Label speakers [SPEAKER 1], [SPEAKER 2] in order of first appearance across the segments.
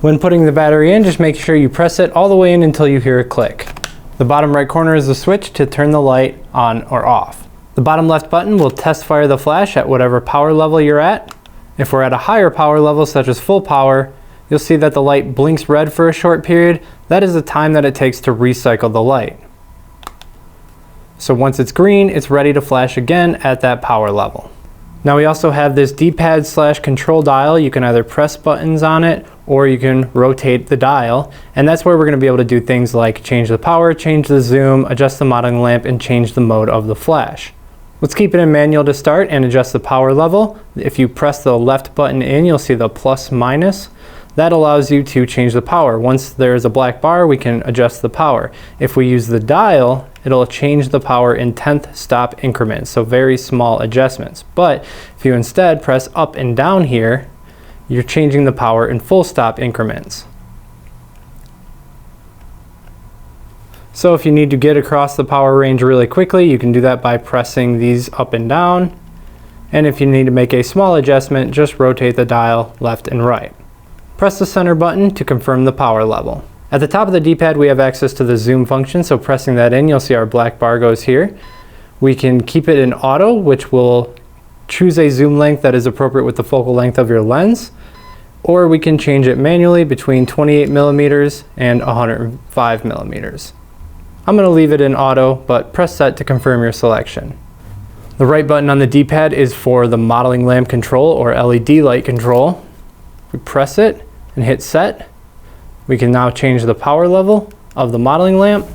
[SPEAKER 1] When putting the battery in, just make sure you press it all the way in until you hear a click. The bottom right corner is the switch to turn the light on or off. The bottom left button will test fire the flash at whatever power level you're at. If we're at a higher power level, such as full power, you'll see that the light blinks red for a short period. That is the time that it takes to recycle the light. So once it's green, it's ready to flash again at that power level. Now we also have this D-pad / control dial. You can either press buttons on it or you can rotate the dial. And that's where we're going to be able to do things like change the power, change the zoom, adjust the mounting lamp, and change the mode of the flash. Let's keep it in manual to start and adjust the power level. If you press the left button in, you'll see the plus minus. That allows you to change the power. Once there's a black bar, we can adjust the power. If we use the dial, it'll change the power in 10th stop increments, so very small adjustments. But if you instead press up and down here, you're changing the power in full stop increments. So if you need to get across the power range really quickly, you can do that by pressing these up and down. And if you need to make a small adjustment, just rotate the dial left and right. Press the center button to confirm the power level. At the top of the D-pad, we have access to the zoom function, so pressing that in, you'll see our black bar goes here. We can keep it in auto, which will choose a zoom length that is appropriate with the focal length of your lens, or we can change it manually between 28 millimeters and 105 millimeters. I'm going to leave it in auto, but press set to confirm your selection. The right button on the D-pad is for the modeling lamp control or LED light control. We press it and hit set. We can now change the power level of the modeling lamp.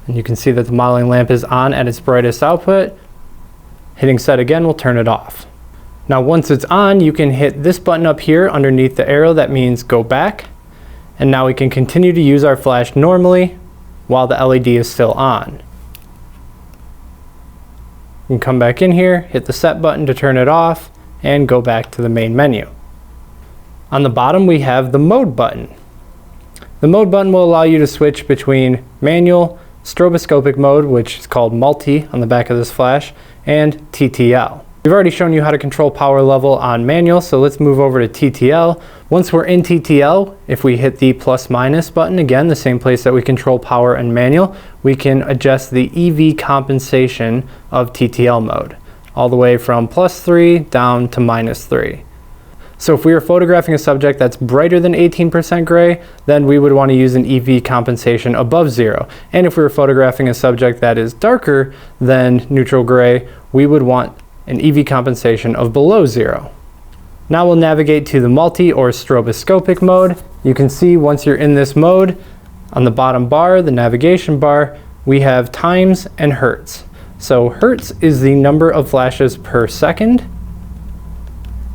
[SPEAKER 1] And you can see that the modeling lamp is on at its brightest output. Hitting set again will turn it off. Now once it's on, you can hit this button up here underneath the arrow. That means go back. And now we can continue to use our flash normally while the LED is still on. You can come back in here, hit the set button to turn it off, and go back to the main menu. On the bottom, we have the mode button. The mode button will allow you to switch between manual, stroboscopic mode, which is called multi on the back of this flash, and TTL. We've already shown you how to control power level on manual, so let's move over to TTL. Once we're in TTL, if we hit the plus minus button, again, the same place that we control power and manual, we can adjust the EV compensation of TTL mode, all the way from +3 down to -3. So if we are photographing a subject that's brighter than 18% gray, then we would want to use an EV compensation above 0. And if we were photographing a subject that is darker than neutral gray, we would want an EV compensation of below 0. Now we'll navigate to the multi or stroboscopic mode. You can see once you're in this mode, on the bottom bar, the navigation bar, we have times and hertz. So hertz is the number of flashes per second,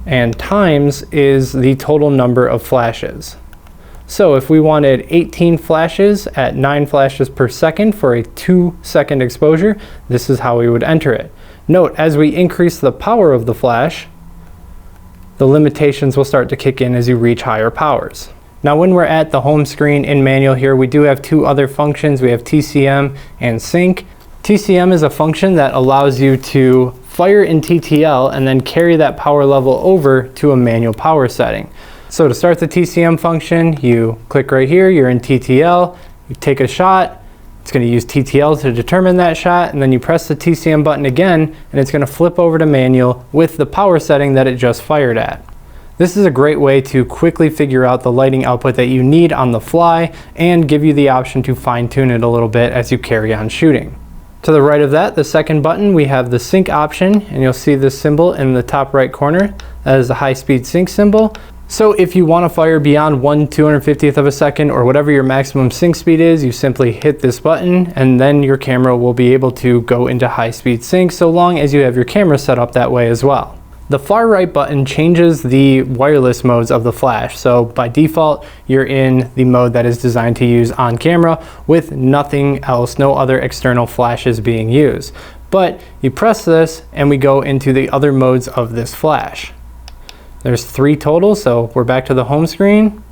[SPEAKER 1] and times is the total number of flashes. So if we wanted 18 flashes at 9 flashes per second for a 2-second exposure, this is how we would enter it. Note, as we increase the power of the flash, the limitations will start to kick in as you reach higher powers. Now when we're at the home screen in manual here, we do have 2 other functions. We have TCM and sync. TCM is a function that allows you to fire in TTL and then carry that power level over to a manual power setting. So to start the TCM function, you click right here, you're in TTL, you take a shot, it's going to use TTL to determine that shot, and then you press the TCM button again, and it's going to flip over to manual with the power setting that it just fired at. This is a great way to quickly figure out the lighting output that you need on the fly and give you the option to fine-tune it a little bit as you carry on shooting. To the right of that, the second button, we have the sync option, and you'll see this symbol in the top right corner. That is the high-speed sync symbol. So if you want to fire beyond 1/250th of a second or whatever your maximum sync speed is, you simply hit this button and then your camera will be able to go into high-speed sync so long as you have your camera set up that way as well. The far right button changes the wireless modes of the flash. So by default, you're in the mode that is designed to use on camera with nothing else, no other external flashes being used. But you press this and we go into the other modes of this flash. There's 3 total, so we're back to the home screen.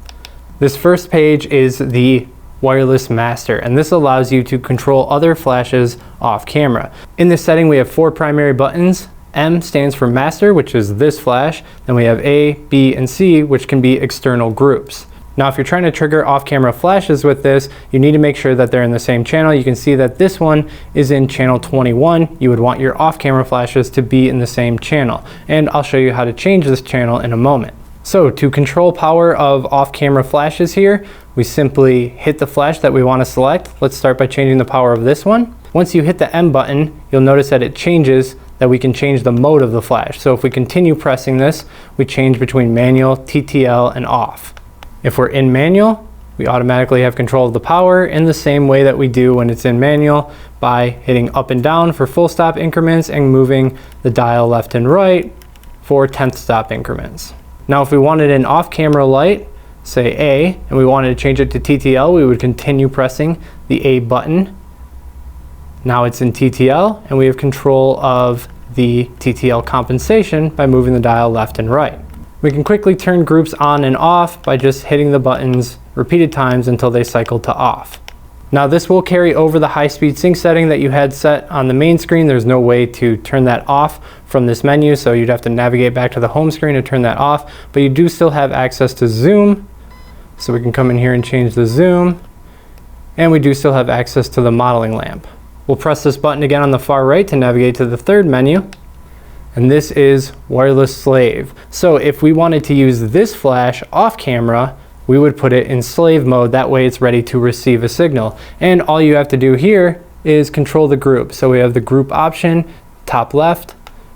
[SPEAKER 1] This first page is the wireless master, and this allows you to control other flashes off camera. In this setting, we have 4 primary buttons. M stands for master, which is this flash. Then we have A, B, and C, which can be external groups. Now, if you're trying to trigger off-camera flashes with this, you need to make sure that they're in the same channel. You can see that this one is in channel 21. You would want your off-camera flashes to be in the same channel. And I'll show you how to change this channel in a moment. So to control power of off-camera flashes here, we simply hit the flash that we want to select. Let's start by changing the power of this one. Once you hit the M button, you'll notice that it changes, that we can change the mode of the flash. So if we continue pressing this, we change between manual, TTL, and off. If we're in manual, we automatically have control of the power in the same way that we do when it's in manual, by hitting up and down for full stop increments and moving the dial left and right for 10th stop increments. Now if we wanted an off-camera light, say A, and we wanted to change it to TTL, we would continue pressing the A button. Now it's in TTL, and we have control of the TTL compensation by moving the dial left and right. We can quickly turn groups on and off by just hitting the buttons repeated times until they cycle to off. Now this will carry over the high-speed sync setting that you had set on the main screen. There's no way to turn that off from this menu, so you'd have to navigate back to the home screen to turn that off, but you do still have access to zoom. So we can come in here and change the zoom, and we do still have access to the modeling lamp. We'll press this button again on the far right to navigate to the third menu. And this is wireless slave. So if we wanted to use this flash off camera, we would put it in slave mode. That way it's ready to receive a signal. And all you have to do here is control the group. So we have the group option, top left,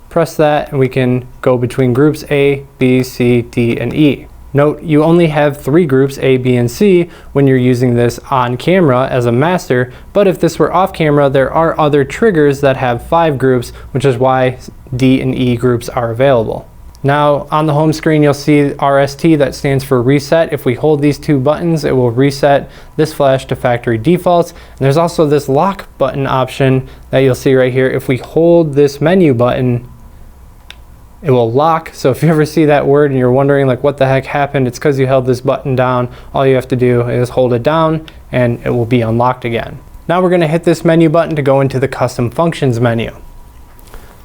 [SPEAKER 1] press that, and we can go between groups A, B, C, D, and E. Note, you only have 3 groups, A, B, and C, when you're using this on camera as a master, but if this were off camera, there are other triggers that have 5 groups, which is why D and E groups are available. Now, on the home screen, you'll see RST, that stands for reset. If we hold these 2 buttons, it will reset this flash to factory defaults. And there's also this lock button option that you'll see right here. If we hold this menu button, it will lock. So if you ever see that word and you're wondering like what the heck happened, it's because you held this button down. All you have to do is hold it down and it will be unlocked again. Now we're going to hit this menu button to go into the custom functions menu.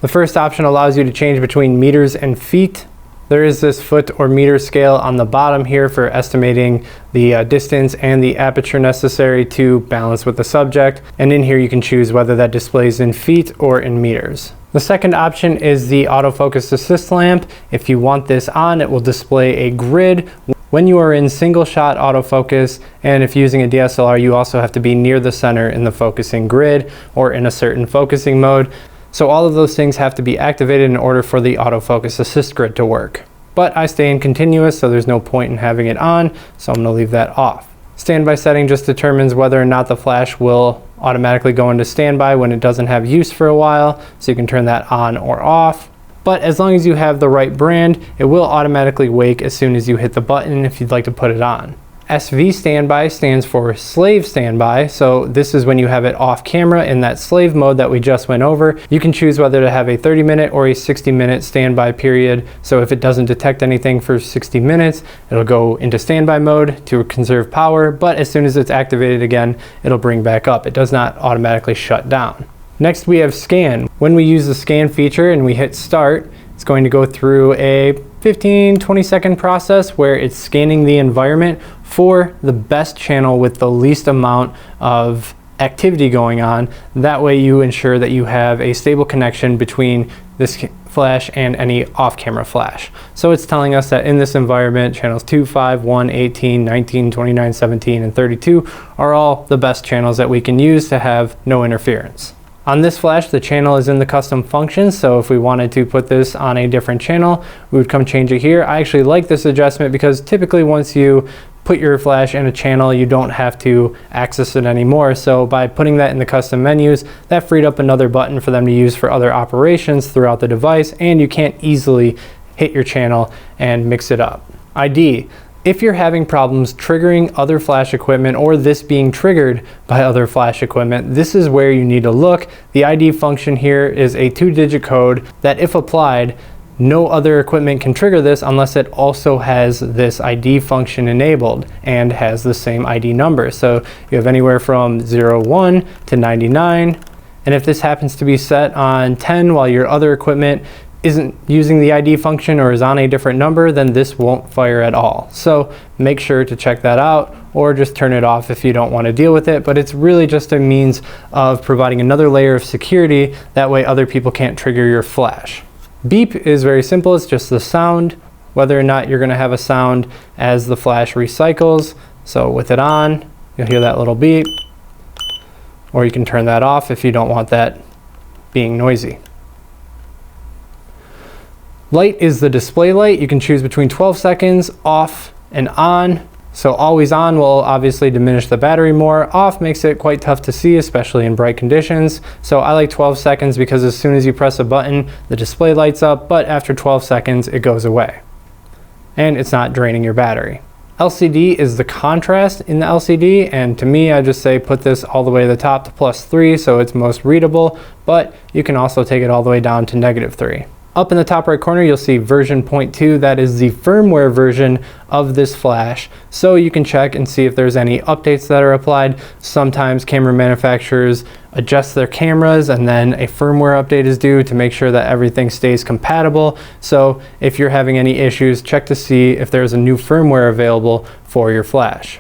[SPEAKER 1] The first option allows you to change between meters and feet. There is this foot or meter scale on the bottom here for estimating the distance and the aperture necessary to balance with the subject. And in here you can choose whether that displays in feet or in meters. The second option is the autofocus assist lamp. If you want this on, it will display a grid when you are in single shot autofocus, and if using a DSLR, you also have to be near the center in the focusing grid or in a certain focusing mode. So all of those things have to be activated in order for the autofocus assist grid to work. But I stay in continuous, so there's no point in having it on, so I'm going to leave that off. Standby setting just determines whether or not the flash will automatically go into standby when it doesn't have use for a while, so you can turn that on or off. But as long as you have the right brand, it will automatically wake as soon as you hit the button if you'd like to put it on. SV standby stands for slave standby, so this is when you have it off camera in that slave mode that we just went over. You can choose whether to have a 30-minute or a 60-minute standby period, so if it doesn't detect anything for 60 minutes, it'll go into standby mode to conserve power, but as soon as it's activated again, it'll bring back up. It does not automatically shut down. Next we have scan. When we use the scan feature and we hit start, it's going to go through a 15-20 second process where it's scanning the environment for the best channel with the least amount of activity going on. That way you ensure that you have a stable connection between this flash and any off-camera flash. So it's telling us that in this environment, channels 2, 5, 1, 18, 19, 29, 17, and 32 are all the best channels that we can use to have no interference. On this flash, the channel is in the custom functions, so if we wanted to put this on a different channel, we would come change it here. I actually like this adjustment because typically once you put your flash in a channel, you don't have to access it anymore. So by putting that in the custom menus, that freed up another button for them to use for other operations throughout the device, and you can't easily hit your channel and mix it up. ID. If you're having problems triggering other flash equipment or this being triggered by other flash equipment, this is where you need to look. The ID function here is a 2-digit code that, if applied, no other equipment can trigger this unless it also has this ID function enabled and has the same ID number. So you have anywhere from 01 to 99, And if this happens to be set on 10 while your other equipment isn't using the ID function or is on a different number, then this won't fire at all. So make sure to check that out, or just turn it off if you don't want to deal with it. But it's really just a means of providing another layer of security. That way other people can't trigger your flash. Beep is very simple. It's just the sound, whether or not you're going to have a sound as the flash recycles. So with it on, you'll hear that little beep, or you can turn that off if you don't want that being noisy. Light is the display light. You can choose between 12 seconds, off, and on. So always on will obviously diminish the battery more. Off makes it quite tough to see, especially in bright conditions. So I like 12 seconds because as soon as you press a button, the display lights up, but after 12 seconds, it goes away. And it's not draining your battery. LCD is the contrast in the LCD, and to me, I just say put this all the way to the top to +3 so it's most readable, but you can also take it all the way down to -3. Up in the top right corner, you'll see version 0.2. That is the firmware version of this flash. So you can check and see if there's any updates that are applied. Sometimes camera manufacturers adjust their cameras and then a firmware update is due to make sure that everything stays compatible. So if you're having any issues, check to see if there's a new firmware available for your flash.